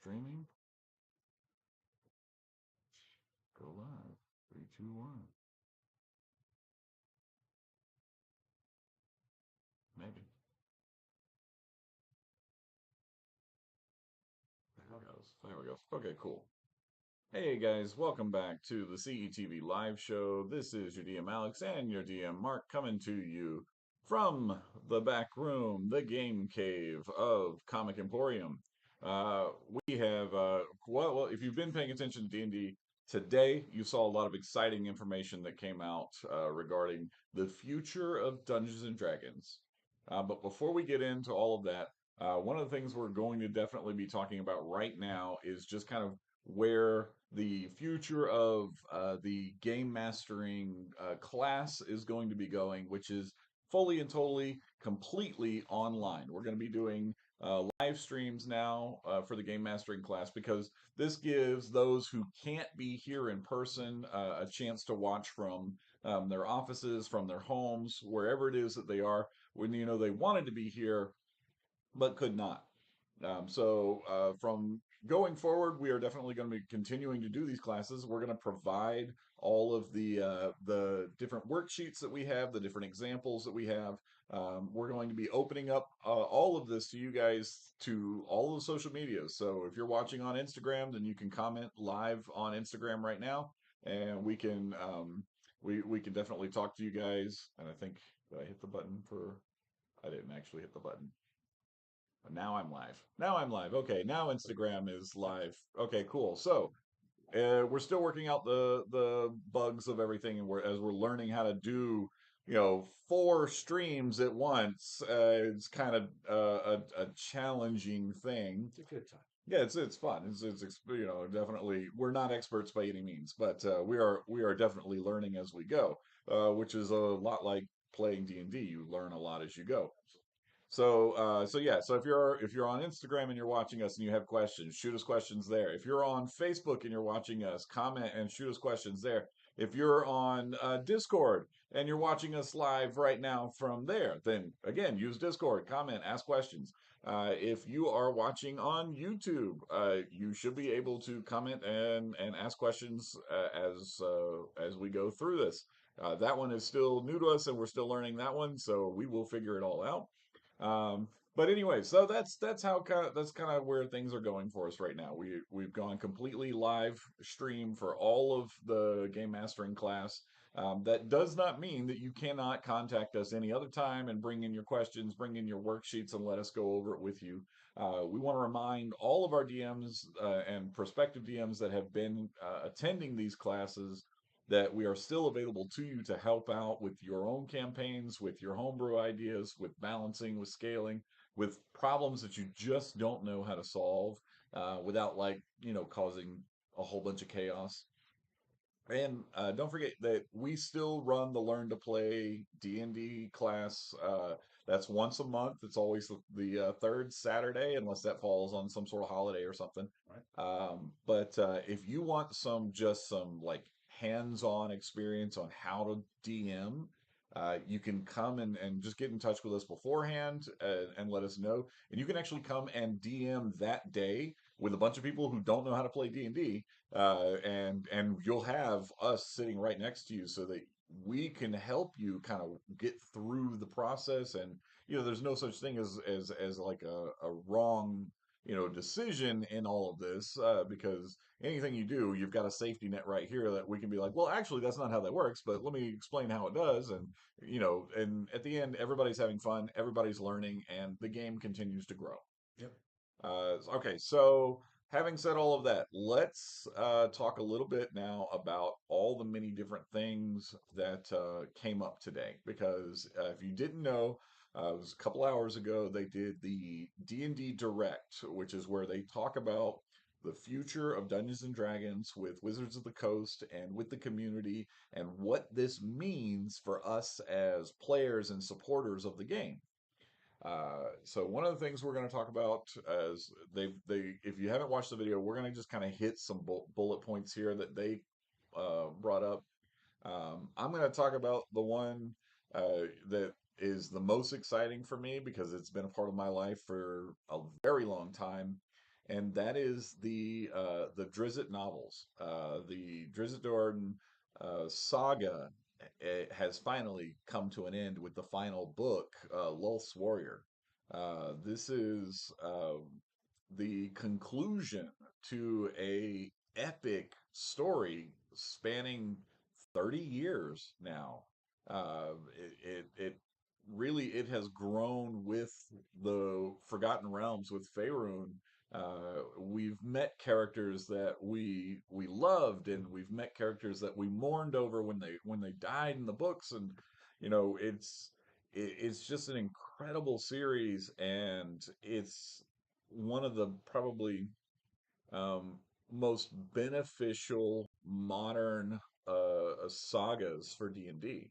Streaming. Go live. Three, two, one. Maybe. There it goes. There we go. Okay, cool. Hey guys, welcome back to the CETV live show. This is your DM Alex and your DM Mark coming to you from the back room, the game cave of Comic Emporium. Uh, we have, well, if you've been paying attention to D&D today, you saw a lot of exciting information that came out regarding the future of Dungeons and Dragons. But before we get into all of that, one of the things we're going to definitely be talking about right now is just kind of where the future of the game mastering class is going to be going, which is fully and totally, completely online. We're going to be doing live streams now for the game mastering class because this gives those who can't be here in person a chance to watch from their offices, from their homes, wherever it is that they are, when they wanted to be here but could not. From going forward, we are definitely going to be continuing to do these classes. We're going to provide all of the different worksheets that we have, the different examples that we have. We're going to be opening up all of this to you guys to all of the social medias. So if you're watching on Instagram, then you can comment live on Instagram right now, and we can definitely talk to you guys. And I think did I hit the button for? I didn't actually hit the button. Now I'm live. Now I'm live. Okay, now Instagram is live. Okay, cool. So we're still working out the bugs of everything, and we're learning how to do four streams at once. It's kind of a challenging thing. It's a good time. Yeah, it's fun. Definitely we're not experts by any means, but we are definitely learning as we go, which is a lot like playing D&D. You learn a lot as you go. So if you're on Instagram and you're watching us and you have questions, shoot us questions there. If you're on Facebook and you're watching us, comment and shoot us questions there. If you're on Discord and you're watching us live right now from there, then again, use Discord, comment, ask questions. If you are watching on YouTube, you should be able to comment and ask questions as we go through this. That one is still new to us, and we're still learning that one, so we will figure it all out. But anyway, so that's kind of where things are going for us right now. We've gone completely live stream for all of the game mastering class. That does not mean that you cannot contact us any other time and bring in your questions, bring in your worksheets, and let us go over it with you. We want to remind all of our DMs and prospective DMs that have been attending these classes that we are still available to you to help out with your own campaigns, with your homebrew ideas, with balancing, with scaling, with problems that you just don't know how to solve without causing a whole bunch of chaos. And don't forget that we still run the Learn to Play D&D class. That's once a month. It's always the third Saturday, unless that falls on some sort of holiday or something. Right. But if you want some like hands-on experience on how to DM, you can come and just get in touch with us beforehand and let us know. And you can actually come and DM that day with a bunch of people who don't know how to play D&D, and you'll have us sitting right next to you so that we can help you kind of get through the process. And there's no such thing as like a wrong decision in all of this, because anything you do, you've got a safety net right here that we can be like, well, actually, that's not how that works, but let me explain how it does. And at the end, everybody's having fun, everybody's learning, and the game continues to grow. Yep. Okay, so having said all of that, let's talk a little bit now about all the many different things that came up today. Because if you didn't know, it was a couple hours ago they did the D&D Direct, which is where they talk about the future of Dungeons and Dragons with Wizards of the Coast and with the community, and what this means for us as players and supporters of the game. So one of the things we're going to talk about as if you haven't watched the video, we're going to just kind of hit some bullet points here that they brought up. I'm going to talk about the one that is the most exciting for me because it's been a part of my life for a very long time, and that is the Drizzt novels. The Drizzt Do'Urden saga has finally come to an end with the final book, Lulth's Warrior. This is the conclusion to a epic story spanning 30 years now. It really it has grown with the Forgotten Realms with Faerun. We've met characters that we loved, and we've met characters that we mourned over when they died in the books, and it's just an incredible series, and it's one of the probably um, most beneficial modern sagas for D&D,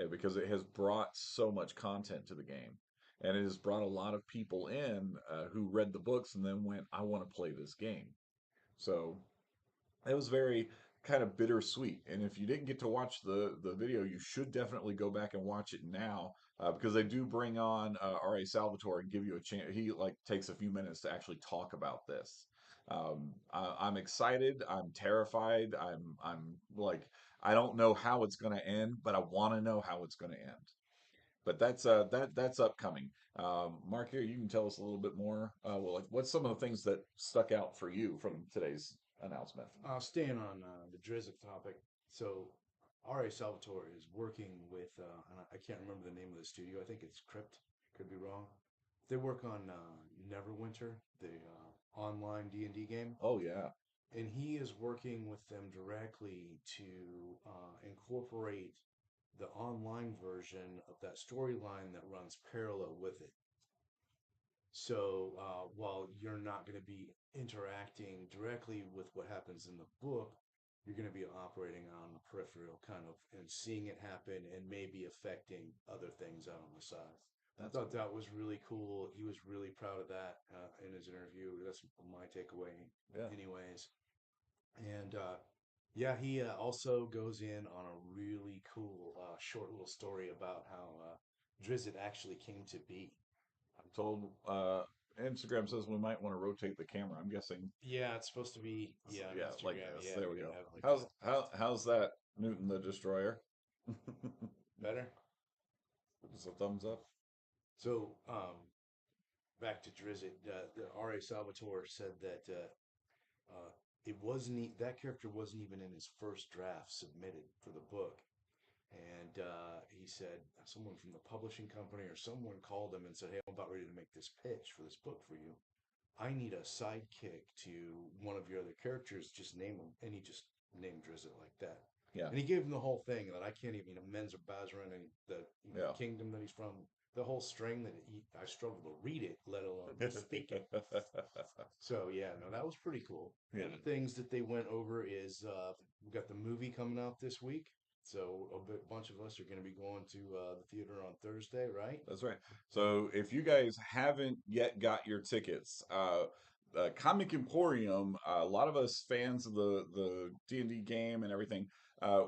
because it has brought so much content to the game. And it has brought a lot of people in who read the books and then went, I want to play this game. So it was very kind of bittersweet. And if you didn't get to watch the video, you should definitely go back and watch it now, because they do bring on R.A. Salvatore and give you a chance. He like takes a few minutes to actually talk about this. I'm excited. I'm terrified. I'm like I don't know how it's going to end, but I want to know how it's going to end. But that's upcoming. Mark, here you can tell us a little bit more. Well, like what's some of the things that stuck out for you from today's announcement? Staying on the Drizzt topic, so R.A. Salvatore is working with, and I can't remember the name of the studio. I think it's Crypt. Could be wrong. They work on Neverwinter, the online D&D game, Oh yeah, and he is working with them directly to incorporate the online version of that storyline that runs parallel with it. So while you're not going to be interacting directly with what happens in the book, you're going to be operating on the peripheral kind of and seeing it happen and maybe affecting other things out on the side. I that's thought cool. that was really cool. He was really proud of that in his interview. That's my takeaway, Yeah. anyways. And yeah, he also goes in on a really cool short little story about how Drizzt actually came to be. I'm told Instagram says we might want to rotate the camera. I'm guessing. Yeah, it's supposed to be. So, Yeah, on yeah, like Instagram. this. Yeah, There we we gotta go. have it like that. How's that, Newton the Destroyer? Better. Just a thumbs up. So, back to Drizzt. The R.A. Salvatore said that it wasn't that character wasn't even in his first draft submitted for the book, and he said someone from the publishing company or someone called him and said, "Hey, I'm about ready to make this pitch for this book for you. I need a sidekick to one of your other characters. Just name him." And he just named Drizzt like that. Yeah, And he gave him the whole thing that I can't even, Men's or Bazarin and the yeah. kingdom that he's from, the whole string that I struggle to read it, let alone speak it. So yeah, no, that was pretty cool. Yeah, Other things that they went over is we got the movie coming out this week. So bunch of us are going to be going to the theater on Thursday, right? that's right. So if you guys haven't yet got your tickets, Comic Emporium, a lot of us fans of the D&D game and everything,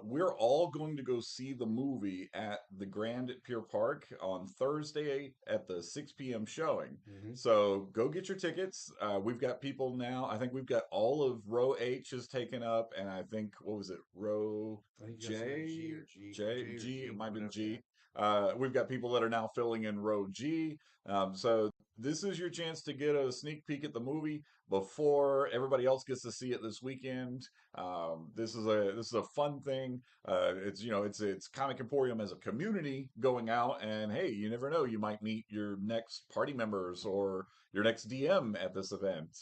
we're all going to go see the movie at the Grand at Pier Park on Thursday at the 6 p.m. showing. Mm-hmm. So go get your tickets. We've got people now. I think we've got all of row H is taken up, and I think what was it, row I think you got some at G J, or G, J, J or G? It G, might have been whatever. Yeah. G. We've got people that are now filling in row G. So this is your chance to get a sneak peek at the movie before everybody else gets to see it this weekend. This is a fun thing. It's it's Comic Emporium as a community going out, and hey, you never know, you might meet your next party members or your next DM at this event.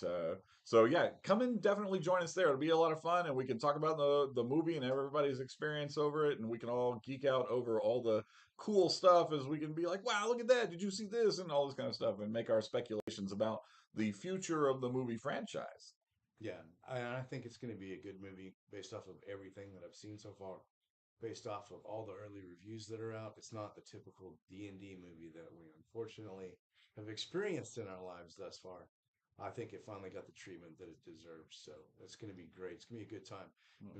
So yeah, come and definitely join us there. It'll be a lot of fun, and we can talk about the movie and everybody's experience over it, and we can all geek out over all the cool stuff as we can be like, wow, look at that. Did you see this? And all this kind of stuff and make our speculations about the future of the movie franchise. Yeah, I think it's going to be a good movie based off of everything that I've seen so far. Based off of all the early reviews that are out, it's not the typical D&D movie that we unfortunately have experienced in our lives thus far. I think it finally got the treatment that it deserves, so it's going to be great. It's going to be a good time.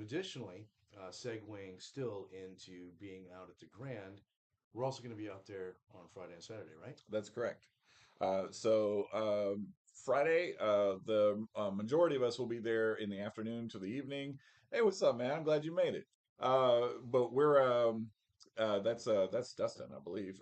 Additionally, segueing still into being out at the Grand, we're also going to be out there on Friday and Saturday, right? That's correct. So Friday. The majority of us will be there in the afternoon to the evening. Hey, what's up, man? I'm glad you made it. But we're that's Dustin, I believe.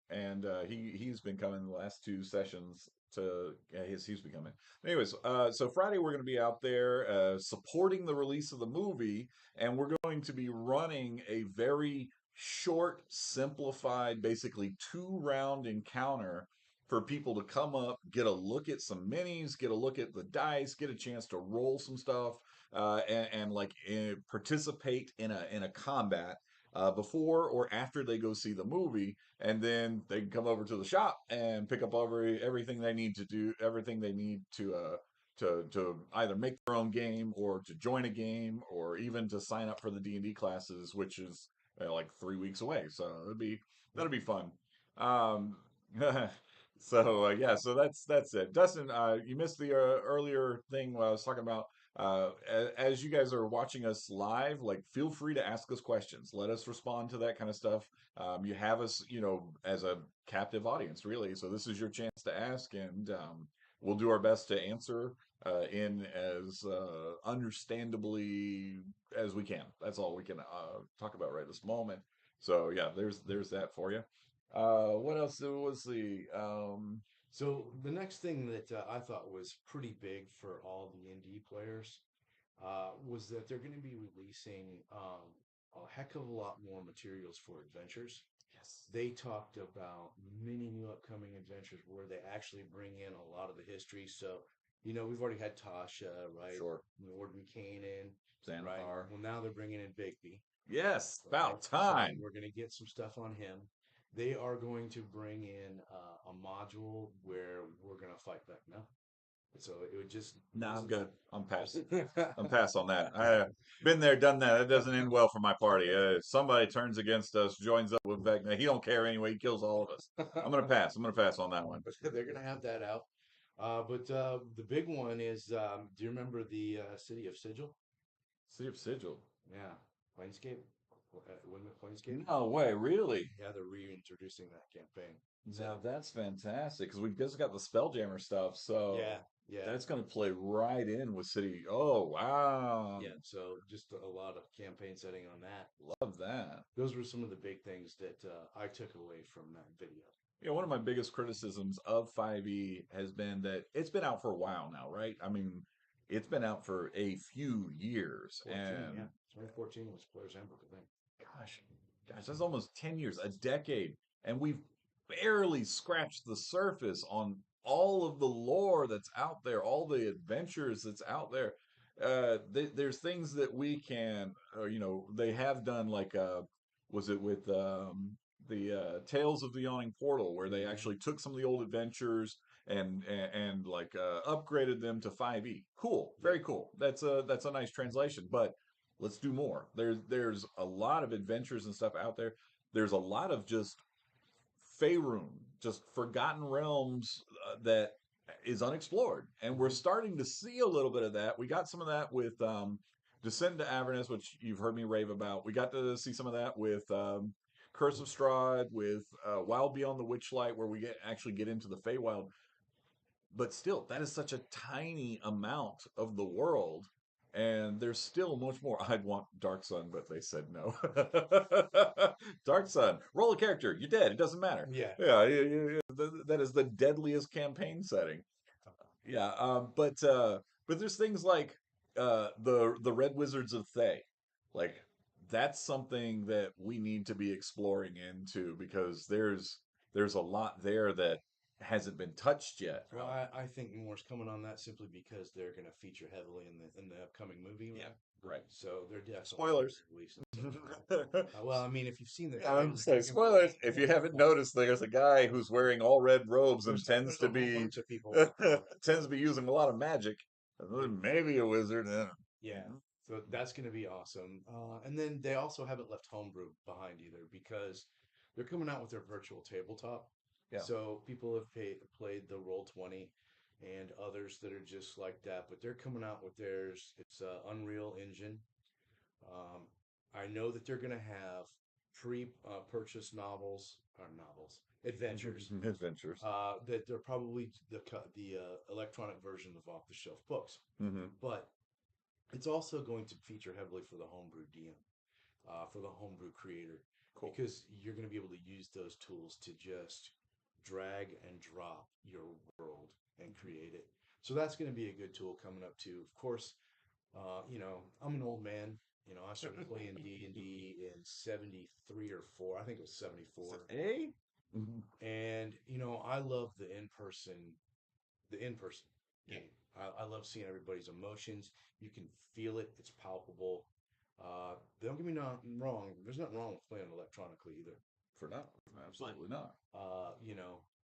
And he's been coming the last two sessions to he's been coming. Anyways, so Friday we're going to be out there supporting the release of the movie, and we're going to be running a very short, simplified, basically two-round encounter for people to come up, get a look at some minis, get a look at the dice, get a chance to roll some stuff, and like participate in a combat before or after they go see the movie, and then they can come over to the shop and pick up everything they need to do, everything they need to either make their own game or to join a game or even to sign up for the D&D classes, which is like 3 weeks away. So that'll be fun. Um, so yeah, so that's it. Dustin, you missed the earlier thing when I was talking about. As you guys are watching us live, like feel free to ask us questions. Let us respond to that kind of stuff. You have us, as a captive audience, really. So this is your chance to ask, and we'll do our best to answer in as understandably as we can. That's all we can talk about right this moment. So yeah, there's that for you. What else was the So the next thing that I thought was pretty big for all the indie players was that they're going to be releasing a heck of a lot more materials for adventures. yes, They talked about many new upcoming adventures where they actually bring in a lot of the history. So, we've already had Tasha, right? sure, Lord Canaan, right? Xanathar. Well, now they're bringing in Bigby, Yes, right? about So time. we're going to get some stuff on him. They are going to bring in a module where we're going to fight back now. So it would just No, I'm wasn't. good. I'm pass on that. I been there, done that. It doesn't end well for my party. Somebody turns against us, joins up with Vecna. He don't care anyway. He kills all of us. I'm gonna pass. I'm gonna pass on that one. But they're going to have that out. But the big one is, do you remember the city of Sigil? City of Sigil. Yeah, Planescape. Wasn't it Planescape? No way, really? Yeah, they're reintroducing that campaign Now setting. that's fantastic because we've just got the Spelljammer stuff, Yeah, so yeah, that's gonna play right in with City. Oh wow, yeah. So just a lot of campaign setting on that. love that. Those were some of the big things that I took away from that video. One of my biggest criticisms of 5e has been that it's been out for a while now, right? I mean, it's been out for a few years, 14, yeah. and 2014 was Player's Handbook, I think. gosh, that's almost 10 years, a decade, and we've barely scratched the surface on all of the lore that's out there, all the adventures that's out there. There's things that we can, they have done like, was it with the Tales of the Yawning Portal, where they Hmm. actually took some of the old adventures and like upgraded them to 5e. Cool, Yep. very cool. That's a nice translation, but let's do more. There's a lot of adventures and stuff out there. There's a lot of just Faerun, just forgotten realms that is unexplored, and we're Hmm. starting to see a little bit of that. We got some of that with Descent into Avernus, which you've heard me rave about. We got to see some of that with Curse of Strahd, with Wild Beyond the Witchlight, where we actually get into the Feywild. But still, that is such a tiny amount of the world. And there's still much more. I'd want Dark Sun, but they said no. Dark Sun, roll a character. You're dead. It doesn't matter. Yeah. Yeah, that is the deadliest campaign setting. Yeah, but there's things like the Red Wizards of Thay. Like that's something that we need to be exploring into because there's a lot there that hasn't been touched yet. Well, I think more's coming on that simply because they're going to feature heavily in the upcoming movie, Yeah, right? right. So they're definitely going to Spoilers. be releasing some of that. Well, I mean, if you've seen the I'm trailer, saying spoilers. If you haven't noticed, there's a guy who's wearing all red robes and tends there's to a whole be bunch of people with tends to be using a lot of magic. Maybe a wizard. yeah. So that's going to be awesome. And then they also haven't left Homebrew behind either because they're coming out with their virtual tabletop. Yeah. So people have played the Roll20 and others that are just like that, but they're coming out with theirs. It's Unreal Engine. Um, I know that they're going to have pre-purchase novels, adventures Adventures. that they're probably the electronic version of off-the-shelf books. Hmm. But it's also going to feature heavily for the homebrew DM, for the homebrew creator, Cool. because you're going to be able to use those tools to just drag and drop your world and create it. So that's going to be a good tool coming up too. Of course, I'm an old man. I started playing D&D in 73 or 4. I think it was 74. A? Mhm. And, I love the in person game. I love seeing everybody's emotions. You can feel it. It's palpable. Don't get me wrong. There's nothing wrong with playing electronically either. For now, But absolutely not.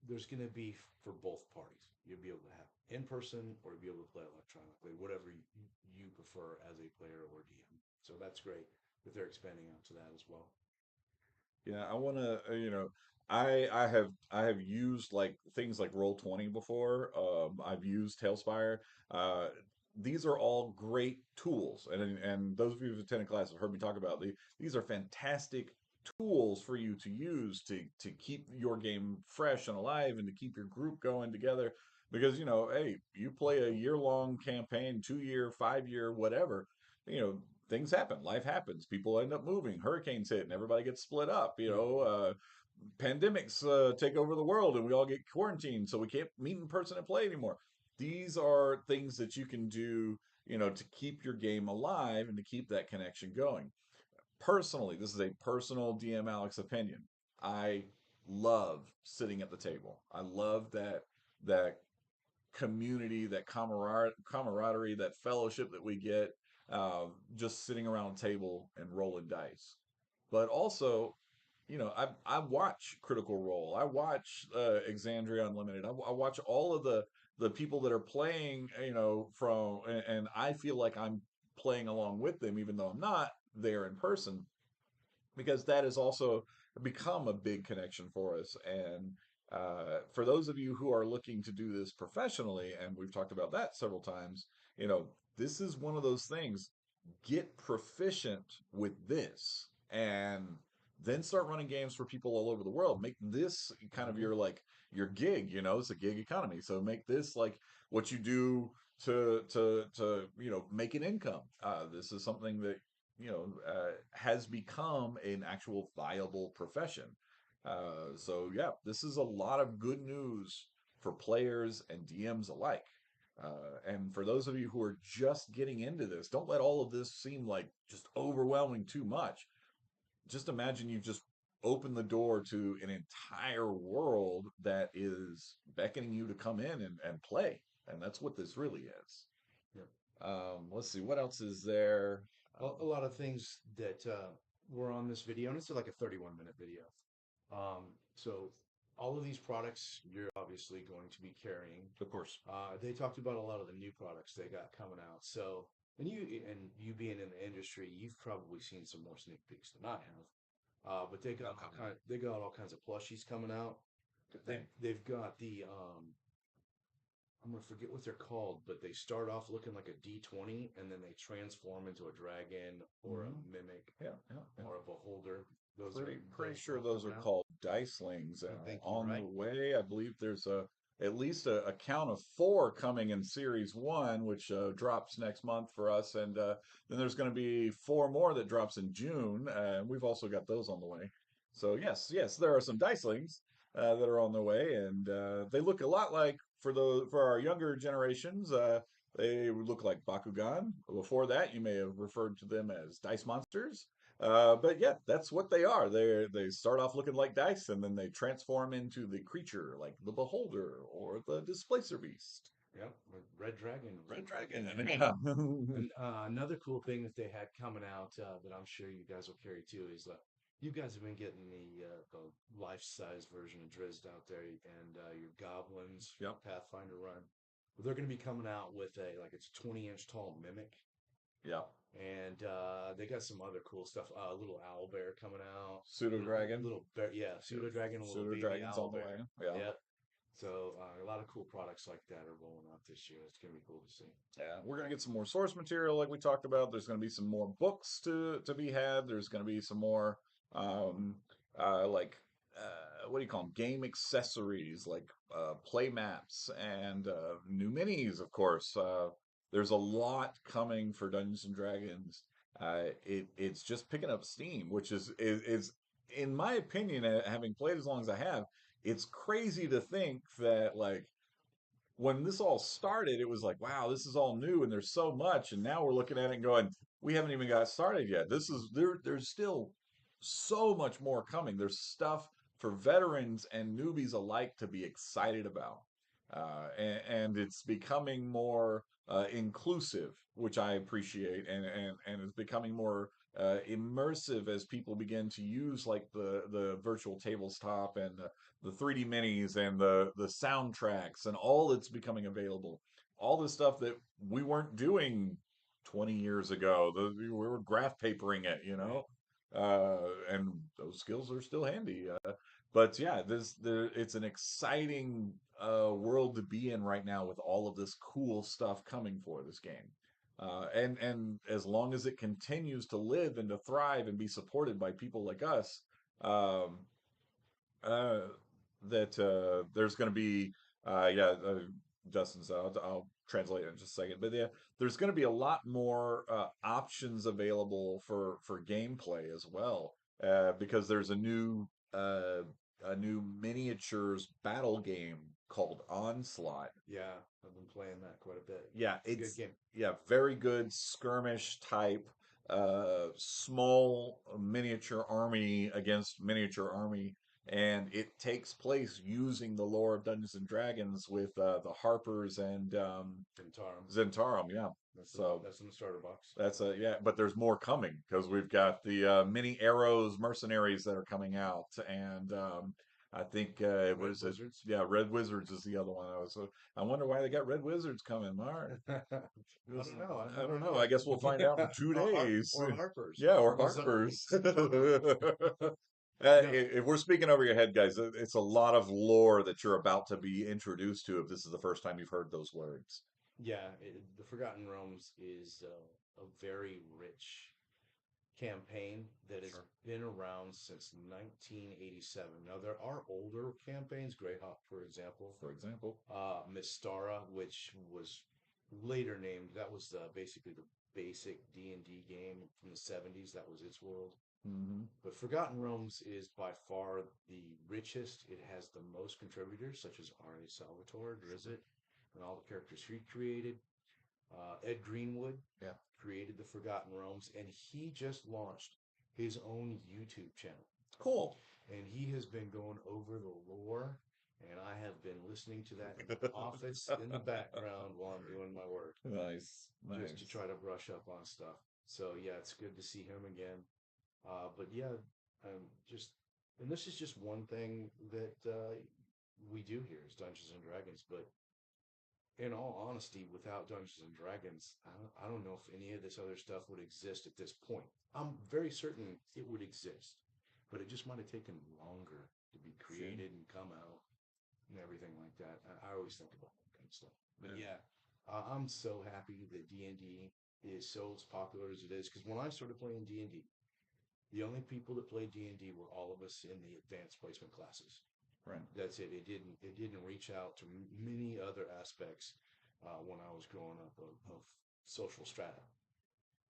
there's going to be for both parties. You'll be able to have in person or you'll be able to play electronically, whatever you prefer as a player or DM. So that's great that they're expanding out to that as well. Yeah, I want to, I have used like things like Roll20 before. I've used Tailspire. Uh, these are all great tools, and those of you who've attended class have heard me talk about these are fantastic tools for you to use to keep your game fresh and alive and to keep your group going together. Because hey, you play a year-long campaign, 2 year, 5 year, whatever. You know, things happen, life happens, people end up moving, hurricanes hit, and everybody gets split up. Hmm. Pandemics take over the world, and we all get quarantined, so we can't meet in person and play anymore. These are things that you can do, to keep your game alive and to keep that connection going. Personally, this is a personal DM Alex opinion. I love sitting at the table. I love that community, that camaraderie, that fellowship that we get, just sitting around a table and rolling dice. But also, I watch Critical Role. I watch Exandria Unlimited. I watch all of the people that are playing. And I feel like I'm playing along with them, even though I'm not there in person, because that has also become a big connection for us. And for those of you who are looking to do this professionally, and we've talked about that several times, this is one of those things. Get proficient with this, and then start running games for people all over the world. Make this kind of Hmm. your gig. It's a gig economy, so make this like what you do to make an income. This is something that has become an actual viable profession. So yeah, this is a lot of good news for players and DMs alike. And for those of you who are just getting into this, don't let all of this seem like just overwhelming too much. Just imagine you just open the door to an entire world that is beckoning you to come in and play. And that's what this really is. Yeah. Let's see, what else is there? A lot of things that were on this video, and it's like a 31-minute video. So all of these products you're obviously going to be carrying. Of course. They talked about a lot of the new products they got coming out. So, and you being in the industry, you've probably seen some more sneak peeks than I have. But they got all kinds of plushies coming out. Good thing. They've got the I'm gonna forget what they're called, but they start off looking like a D20 and then they transform into a dragon or a Hmm. mimic Yeah, yeah, yeah. or a beholder. Pretty Those are sure all those are coming out. called dicelings, I think you're on the right. way. I believe there's at least a count of four coming in series one, which drops next month for us, and then there's going to be four more that drops in June, and we've also got those on the way. So yes, there are some dicelings that are on the way, and they look a lot like, for our younger generations. They look like Bakugan. Before that, you may have referred to them as dice monsters. But yeah, that's what they are. They start off looking like dice, and then they transform into the creature, like the Beholder or the Displacer Beast. Yep, Red Dragon was Red one of them. Dragon. Yeah. Yeah. And another cool thing that they had coming out that I'm sure you guys will carry too is you guys have been getting the life size version of Drizzt out there and your goblins Yep. Pathfinder run. But they're going to be coming out with it's a 20-inch tall mimic, Yep. and they got some other cool stuff. A little owl bear coming out, Pseudo Dragon. little bear, yeah, Yeah. pseudo dragon, a little Pseudo baby Dragon's owl on the way. bear, Yeah. yeah. So a lot of cool products like that are rolling out this year. It's gonna be cool to see. Yeah, we're gonna get some more source material like we talked about. There's gonna be some more books to be had. There's gonna be some more um, like what do you call them? Game accessories like play maps and new minis, of course. There's a lot coming for Dungeons and Dragons. It's just picking up steam, which is in my opinion, having played as long as I have, it's crazy to think that like when this all started, it was like, wow, this is all new and there's so much. And now we're looking at it and going, we haven't even got started yet. There's still so much more coming. There's stuff for veterans and newbies alike to be excited about. And it's becoming more inclusive, which I appreciate, and it's becoming more immersive as people begin to use like the virtual tabletop and the 3D minis and the soundtracks and all that's becoming available. All the stuff that we weren't doing 20 years ago. We were graph papering it, Right. and those skills are still handy. But yeah, it's an exciting world to be in right now with all of this cool stuff coming for this game. And as long as it continues to live and to thrive and be supported by people like us, um, uh, that there's going to be yeah Justin's I'll translate it in just a second, but yeah, there's going to be a lot more options available for gameplay as well, because there's uh, a new miniatures battle game called Onslaught. Yeah, I've been playing that quite a bit. Yeah, It's a good it's game. yeah, very good skirmish type, small miniature army against miniature army, and it takes place using the lore of Dungeons and Dragons with the Harpers and Kentaro. Zentarum. Yeah, so That's in the starter box. that's a yeah, but there's more coming because we've got the mini arrows mercenaries that are coming out, and I think what Red is it? Wizards. Yeah, Red Wizards is the other one. I wonder why they got Red Wizards coming. Mark. I don't know. I have I no don't know. I idea. guess we'll find out in 2 days. Or Harper's. Yeah, or Those other Harper's. ones. I don't know. No. If we're speaking over your head, guys, it's a lot of lore that you're about to be introduced to if this is the first time you've heard those words. Yeah, the Forgotten Realms is a very rich campaign that has Sure. been around since 1987. Now, there are older campaigns, Greyhawk, for example, For example. Mystara, which was later named, that was basically the basic D&D game from the 70s. That was its world. Hmm. But Forgotten Realms is by far the richest. It has the most contributors, such as R.A. Salvatore, Drizzt, and all the characters he created. Ed Greenwood Yeah. created the Forgotten Realms, and he just launched his own YouTube channel. Cool. And he has been going over the lore, and I have been listening to that in the office in the background while I'm doing my work, Nice. just to Nice. try to brush up on stuff. So yeah, it's good to see him again. But yeah, just and this is just one thing that we do here is Dungeons and Dragons. But in all honesty, without Dungeons and Dragons, I don't know if any of this other stuff would exist at this point. I'm very certain it would exist, but it just might have taken longer to be Sure. created and come out and everything like that. I always think about that kind of stuff. But Yeah. yeah, I'm so happy that D&D is so as popular as it is because when I started playing D&D, the only people that played D&D were all of us in the advanced placement classes. Right. That's it. It didn't reach out to many other aspects when I was growing up of social strata,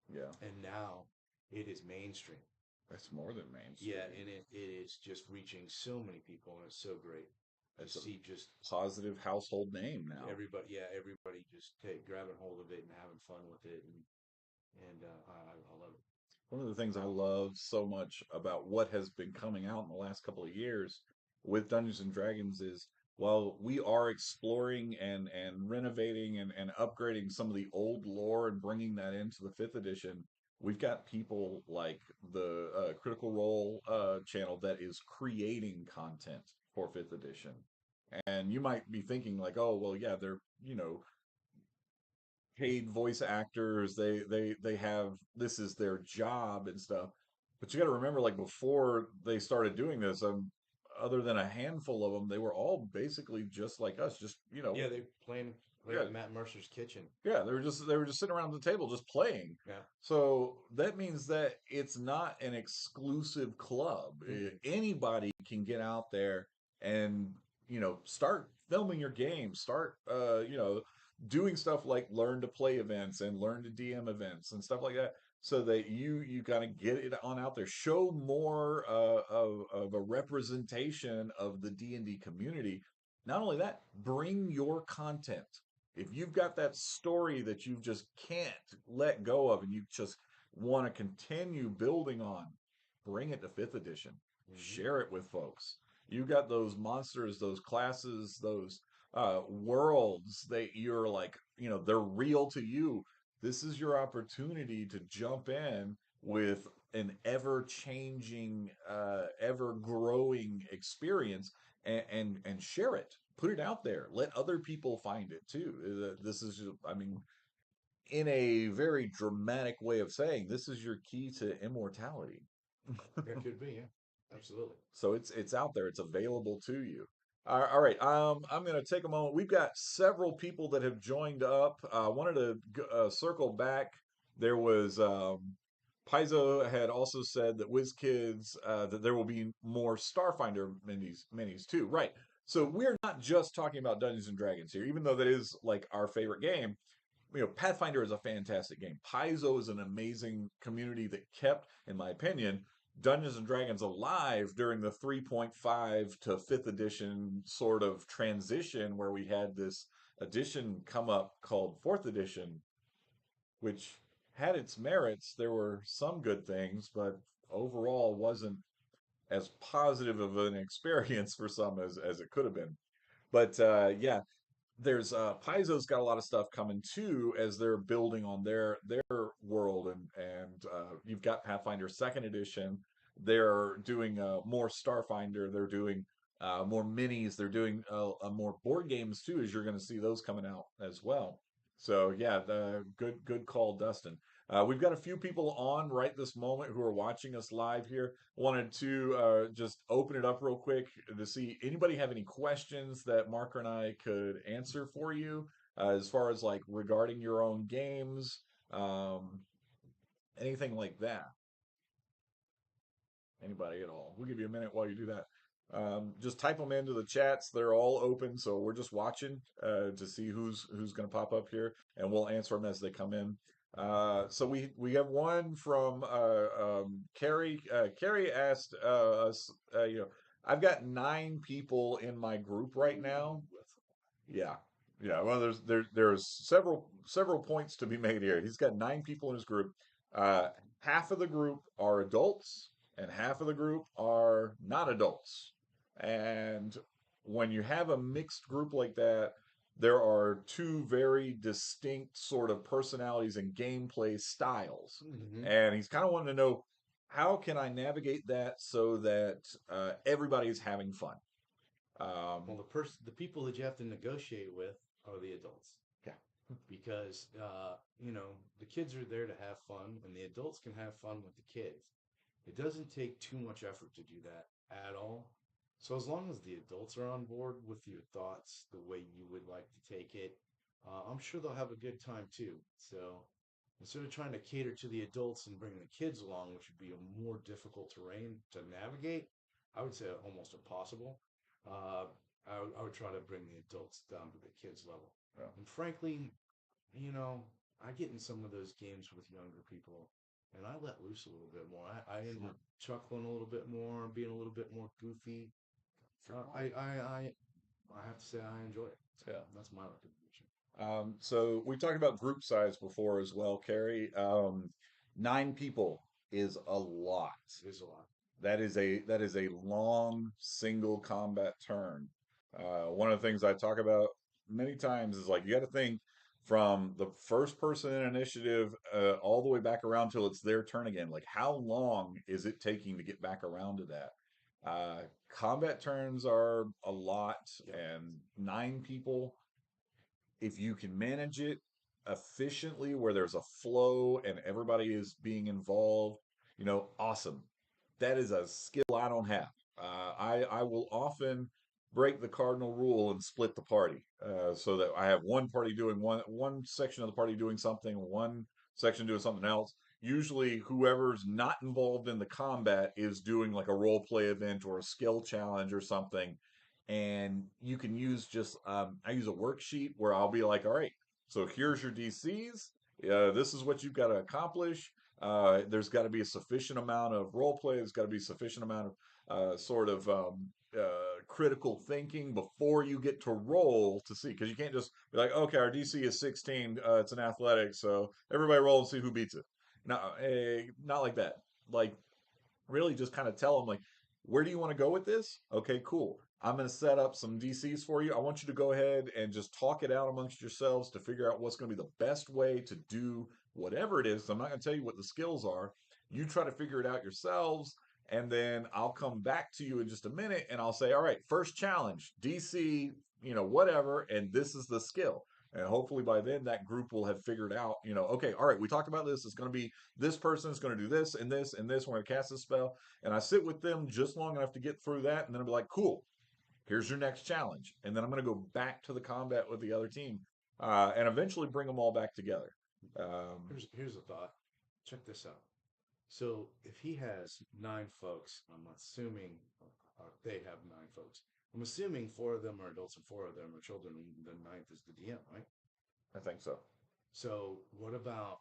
Yeah. and now it is mainstream. That's more than Yeah, mainstream. and it is just reaching so many people, and it's so great to It's a see just positive household name now. everybody. Yeah, everybody just grabbing hold of it and having fun with it, and I love it. One of the things I love so much about what has been coming out in the last couple of years with Dungeons and Dragons is while we are exploring and renovating and upgrading some of the old lore and bringing that into the fifth edition, we've got people like the Critical Role channel that is creating content for fifth edition. And you might be thinking like, oh, well, yeah, they're, paid voice actors. They have this is their job and stuff. But you got to remember, like before they started doing this, other than a handful of them, they were all basically just like us. Just Yeah, they playing. right Yeah, at Matt Mercer's kitchen. yeah, they were just sitting around the table just playing. Yeah. So that means that it's not an exclusive club. Mm-mm. Anybody can get out there and start filming your game, start doing stuff like learn to play events and learn to DM events and stuff like that, so that you kind of get it on out there, show more of a representation of the D&D community. Not only that, bring your content. If you've got that story that you just can't let go of and you just want to continue building on, bring it to fifth edition. Mm-hmm. Share it with folks. You got those monsters, those classes, those worlds that you're like, they're real to you. This is your opportunity to jump in with an ever changing, ever growing experience, and share it, put it out there, let other people find it too. This is, I mean, in a very dramatic way of saying, this is your key to immortality. That could be, yeah. Absolutely. So it's out there, it's available to you. All right, I'm going to take a moment. We've got several people that have joined up. I wanted to circle back. There was Paizo had also said that WizKids, that there will be more Starfinder minis too. Right. So we're not just talking about Dungeons and Dragons here, even though that is like our favorite game. Pathfinder is a fantastic game. Paizo is an amazing community that kept, in my opinion, Dungeons and Dragons alive during the 3.5 to 5th edition sort of transition, where we had this edition come up called 4th edition, which had its merits. There were some good things, but overall wasn't as positive of an experience for some as it could have been. But yeah, there's Paizo's got a lot of stuff coming too, as they're building on their world, and you've got Pathfinder Second Edition. They're doing more Starfinder. They're doing more minis. They're doing more board games too, as you're going to see those coming out as well. So yeah, good call, Dustin. We've got a few people on right this moment who are watching us live here. Wanted to just open it up real quick to see anybody have any questions that Mark and I could answer for you, as far as like regarding your own games, um, anything like that. Anybody at all? We'll give you a minute while you do that. Just type them into the chats. They're all open, so we're just watching to see who's going to pop up here, and we'll answer them as they come in. So we have one from Carrie. Carrie asked us, I've got 9 people in my group right now. Yeah. Yeah. Well, there's several points to be made here. He's got 9 people in his group. Half of the group are adults, and half of the group are not adults. And when you have a mixed group like that, there are two very distinct sort of personalities and gameplay styles. Mm-hmm. And he's kind of wanting to know, how can I navigate that so that everybody is having fun? Well, Um, the people that you have to negotiate with are the adults, yeah. because the kids are there to have fun, and the adults can have fun with the kids. It doesn't take too much effort to do that at all. So as long as the adults are on board with your thoughts, the way you would like to take it, I'm sure they'll have a good time too. So instead of trying to cater to the adults and bring the kids along, which would be a more difficult terrain to navigate, I would say almost impossible. Uh, I would try to bring the adults down to the kids level. Yeah. And frankly, you know, I get in some of those games with younger people, and I let loose a little bit more. I end Sure. up chuckling a little bit more, being a little bit more goofy. Sure. I have to say I enjoy it. So Yeah. that's my recommendation. So we talked about group size before as well, Carrie. 9 people is a lot. It is a lot. That is a long single combat turn. One of the things I talk about many times is like, you got to think from the first person in initiative all the way back around till it's their turn again. Like, how long is it taking to get back around to that? Combat turns are a lot, Yep. and 9 people, if you can manage it efficiently where there's a flow and everybody is being involved, awesome. That is a skill I don't have. I will often break the cardinal rule and split the party, so that I have one party doing one section of the party doing something, one section doing something else. Usually, whoever's not involved in the combat is doing like a role play event or a skill challenge or something. And you can use just I use a worksheet where I'll be like, all right, so here's your DCs. This is what you've got to accomplish. There's got to be a sufficient amount of role play. There's got to be a sufficient amount of sort of critical thinking before you get to roll to see, because you can't just be like, okay, our DC is 16. It's an athletic, so everybody roll and see who beats it. No, not like that. Like, really just kind of tell them, like, where do you want to go with this? Okay, cool. I'm going to set up some DCs for you. I want you to go ahead and just talk it out amongst yourselves to figure out what's going to be the best way to do whatever it is. I'm not going to tell you what the skills are. You try to figure it out yourselves, and then I'll come back to you in just a minute and I'll say, all right, first challenge, DC, whatever, and this is the skill. And hopefully by then that group will have figured out, okay, all right, we talked about this. It's going to be this person is going to do this and this and this. We're going to cast this spell. And I sit with them just long enough to get through that. And then I'll be like, cool, here's your next challenge. And then I'm going to go back to the combat with the other team, and eventually bring them all back together. Um, Here's a thought. Check this out. So if he has 9 folks, I'm assuming they have 9 folks. I'm assuming 4 of them are adults and 4 of them are children, and the ninth is the DM, right? I think so. So what about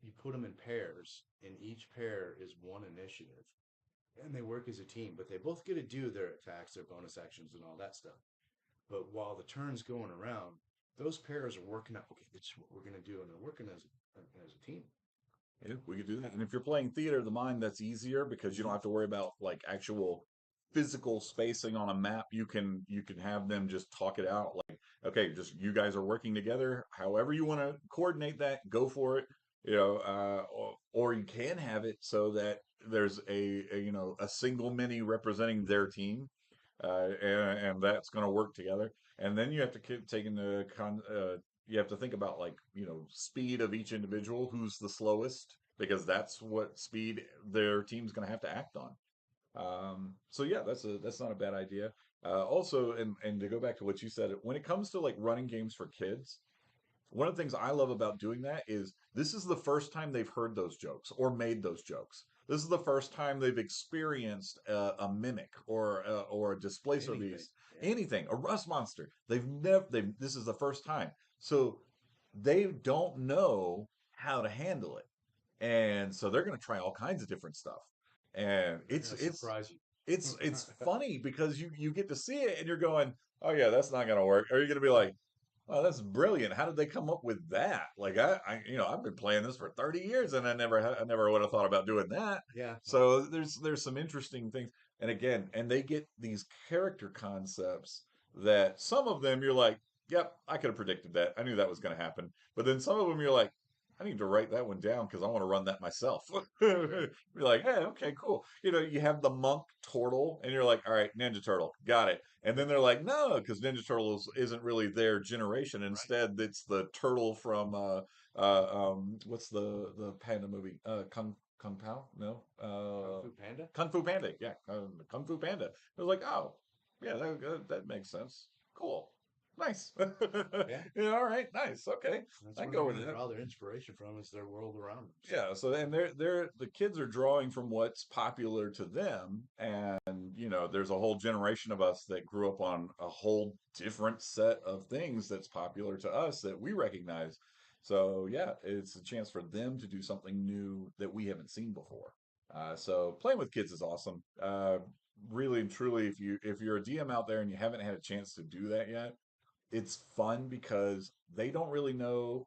you put them in pairs, and each pair is one initiative, and they work as a team, but they both get to do their attacks, their bonus actions, and all that stuff. But while the turn's going around, those pairs are working out. Okay, this is what we're gonna do, and they're working as a team. Yeah, we could do that. And if you're playing theater of the mind, that's easier because you don't Mm-hmm. have to worry about like actual physical spacing on a map. You can have them just talk it out. Like, okay, just you guys are working together. However you want to coordinate that, go for it. Or you can have it so that there's a single mini representing their team, and that's going to work together. And then you have to take into you have to think about, like, speed of each individual, who's the slowest, because that's what speed their team's going to have to act on. So yeah, that's not a bad idea. Also, and to go back to what you said, when it comes to like running games for kids, one of the things I love about doing that is this is the first time they've heard those jokes or made those jokes. This is the first time they've experienced a mimic or a displacer Anything, beast, yeah. anything, a rust monster. They've never. This is the first time, so they don't know how to handle it, and so they're going to try all kinds of different stuff. And They're it's gonna it's surprise you. it's it's funny because you get to see it and you're going, oh yeah, that's not going to work. Or you're going to be like, oh, that's brilliant. How did they come up with that? Like, I've been playing this for 30 years and I never would have thought about doing that. Yeah, yeah. So there's some interesting things. And again, and they get these character concepts that some of them you're like, yep, I could have predicted that. I knew that was going to happen. But then some of them you're like, I need to write that one down because I want to run that myself. Right. You're like, hey, okay, cool. You have the monk turtle, and you're like, all right, Ninja Turtle, got it. And then they're like, no, because Ninja Turtles isn't really their generation. Right. Instead, it's the turtle from what's the panda movie? Kung Pao? No, Kung Fu Panda? Kung Fu Panda. Yeah, Kung Fu Panda. I was like, oh, yeah, that makes sense. Cool, nice. Yeah. Yeah, all right, nice. Okay, That's I can where go they're with gonna that. draw their inspiration from is their world around them. So Yeah, so and they're the kids are drawing from what's popular to them, and there's a whole generation of us that grew up on a whole different set of things that's popular to us that we recognize. So yeah, it's a chance for them to do something new that we haven't seen before. So playing with kids is awesome. Really and truly, if you're a DM out there and you haven't had a chance to do that yet, it's fun because they don't really know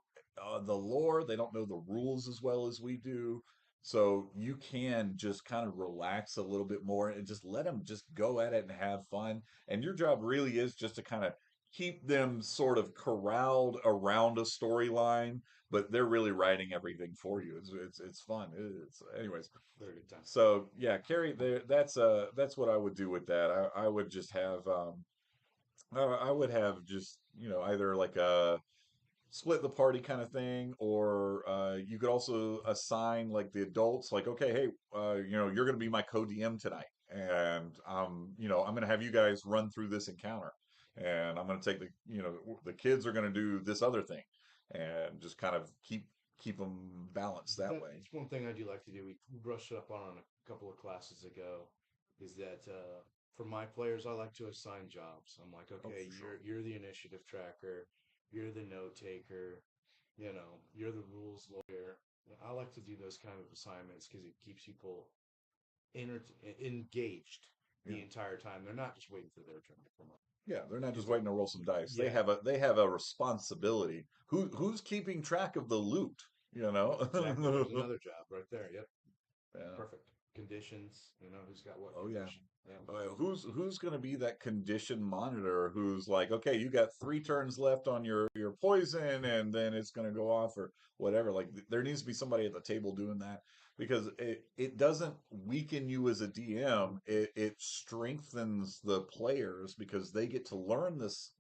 the lore. They don't know the rules as well as we do. So you can just kind of relax a little bit more and just let them just go at it and have fun. And your job really is just to kind of keep them sort of corralled around a storyline, but they're really writing everything for you. It's fun. It's anyways. very good time. So yeah, Carrie, that's what I would do with that. I would just have I would have just, either like a split the party kind of thing, or you could also assign like the adults, like, okay, hey, you're going to be my co-DM tonight, and I'm going to have you guys run through this encounter. and I'm going to take the kids are going to do this other thing, and just kind of keep them balanced that way. That's one thing I do like to do. We brushed up on a couple of classes ago. Is that for my players, I like to assign jobs. I'm like, Oh, okay, for sure. you're the initiative tracker, you're the note taker, you're the rules lawyer. I like to do those kind of assignments because it keeps people engaged Yeah. the entire time. They're not just waiting for their turn to come up. Yeah, they're not just Because waiting to roll some dice. They yeah, have a responsibility. Who's keeping track of the loot? You exactly. There's know? another job right there. Yep, Yeah. perfect. Conditions. Who's got what Oh yeah. condition? Yeah. Who's going to be that condition monitor? Who's like, okay, you got 3 turns left on your poison, and then it's going to go off or whatever. Like there needs to be somebody at the table doing that because it doesn't weaken you as a DM. It strengthens the players because they get to learn this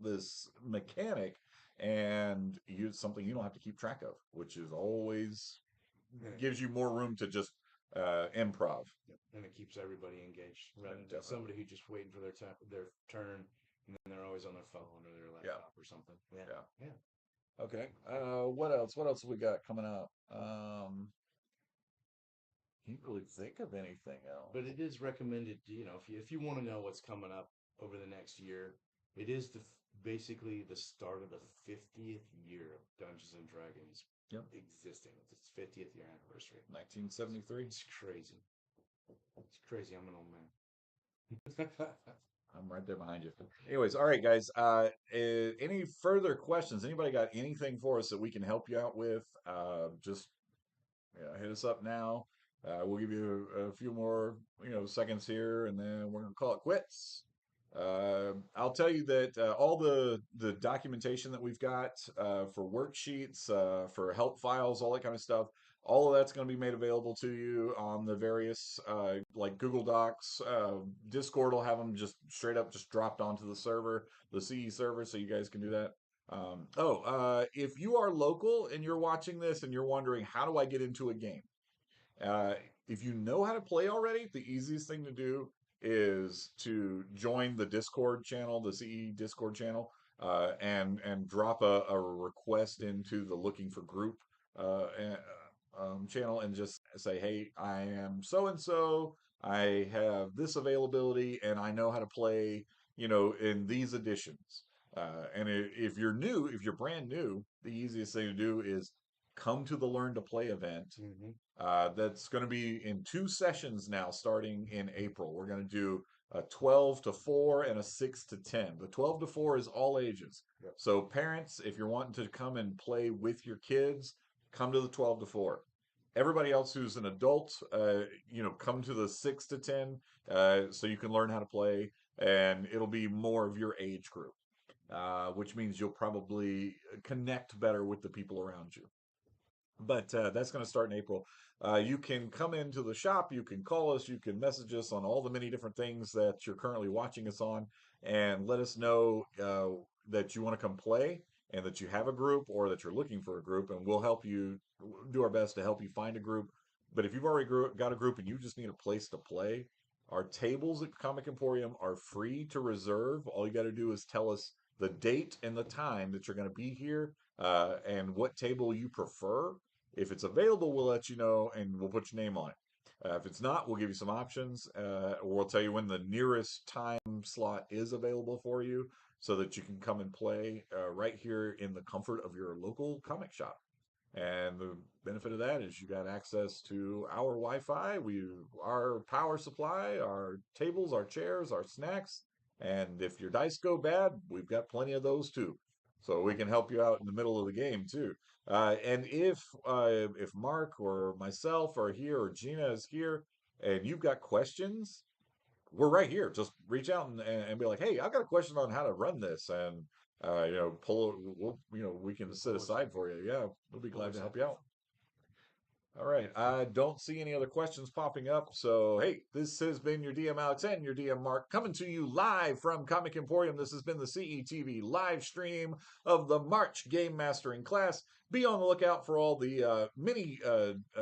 mechanic, and use something you don't have to keep track of, which is always And gives you more room to just improv. and it keeps everybody engaged Yeah, rather than definitely. somebody who just waiting for their turn and then they're always on their phone or their Yeah. laptop or something. Yeah, Yeah. yeah. Okay. What else? What else have we got coming up? Can't really think of anything else. But it is recommended, if you want to know what's coming up over the next year, it is basically the start of the 50th year of Dungeons and Dragons Yep. existing. It's its 50th year anniversary. 1973. It's crazy. It's crazy. I'm an old man. I'm right there behind you. Anyways, all right, guys. Any further questions? Anybody got anything for us that we can help you out with? Just hit us up now. We'll give you a few more, seconds here, and then we're gonna call it quits. I'll tell you that all the documentation that we've got for worksheets, for help files, all that kind of stuff, all of that's going to be made available to you on the various like Google Docs. Discord will have them just straight up just dropped onto the server, the CE server, so you guys can do that. If you are local and you're watching this and you're wondering how do I get into a game, uh, if you know how to play already, the easiest thing to do is to join the Discord channel, the CE Discord channel, and drop a request into the looking for group channel and just say, hey, I am so and so. I have this availability and I know how to play, in these editions. And if you're new, if you're brand new, the easiest thing to do is come to the Learn to Play event. Hmm. That's going to be in 2 sessions now, starting in April. We're going to do a 12 to 4 and a 6 to 10. The 12 to 4 is all ages. Yep. So, parents, if you're wanting to come and play with your kids, come to the 12 to 4. Everybody else who's an adult, come to the 6 to 10 so you can learn how to play, and it'll be more of your age group, which means you'll probably connect better with the people around you. But that's going to start in April. You can come into the shop, you can call us, you can message us on all the many different things that you're currently watching us on, and let us know that you want to come play and that you have a group or that you're looking for a group, and we'll help you do our best to help you find a group. But if you've already got a group and you just need a place to play, our tables at Comic Emporium are free to reserve. All you got to do is tell us the date and the time that you're going to be here, and what table you prefer. If it's available, we'll let you know and we'll put your name on it. If it's not, we'll give you some options, or we'll tell you when the nearest time slot is available for you so that you can come and play right here in the comfort of your local comic shop. And the benefit of that is you got access to our Wi-Fi, our power supply, our tables, our chairs, our snacks, and if your dice go bad, we've got plenty of those too. So we can help you out in the middle of the game too. And if Mark or myself are here or Gina is here, and you've got questions, we're right here. Just reach out and be like, hey, I've got a question on how to run this, and we can We're sit always aside happy. for you. Yeah, we'll be glad Always to help happy you to. out. All right. I don't see any other questions popping up. So, hey, this has been your DM Alex and your DM Mark coming to you live from Comic Emporium. This has been the CETV live stream of the March Game Mastering class. Be on the lookout for all the many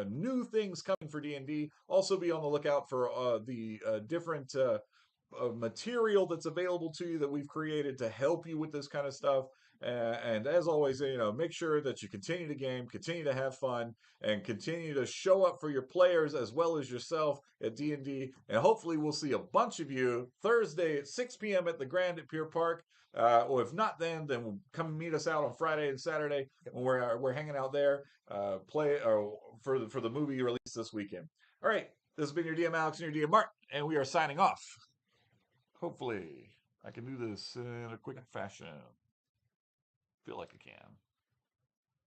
new things coming for D&D. Also, be on the lookout for the different material that's available to you that we've created to help you with this kind of stuff. And as always, make sure that you continue to game, continue to have fun, and continue to show up for your players as well as yourself at D&D. And hopefully, we'll see a bunch of you Thursday at 6 p.m. at the Grand at Pier Park. Or if not, then we'll come meet us out on Friday and Saturday when we're hanging out there. Play for the movie release this weekend. All right, this has been your DM Alex and your DM Mark, and we are signing off. Hopefully, I can do this in a quick fashion. Feel like I can.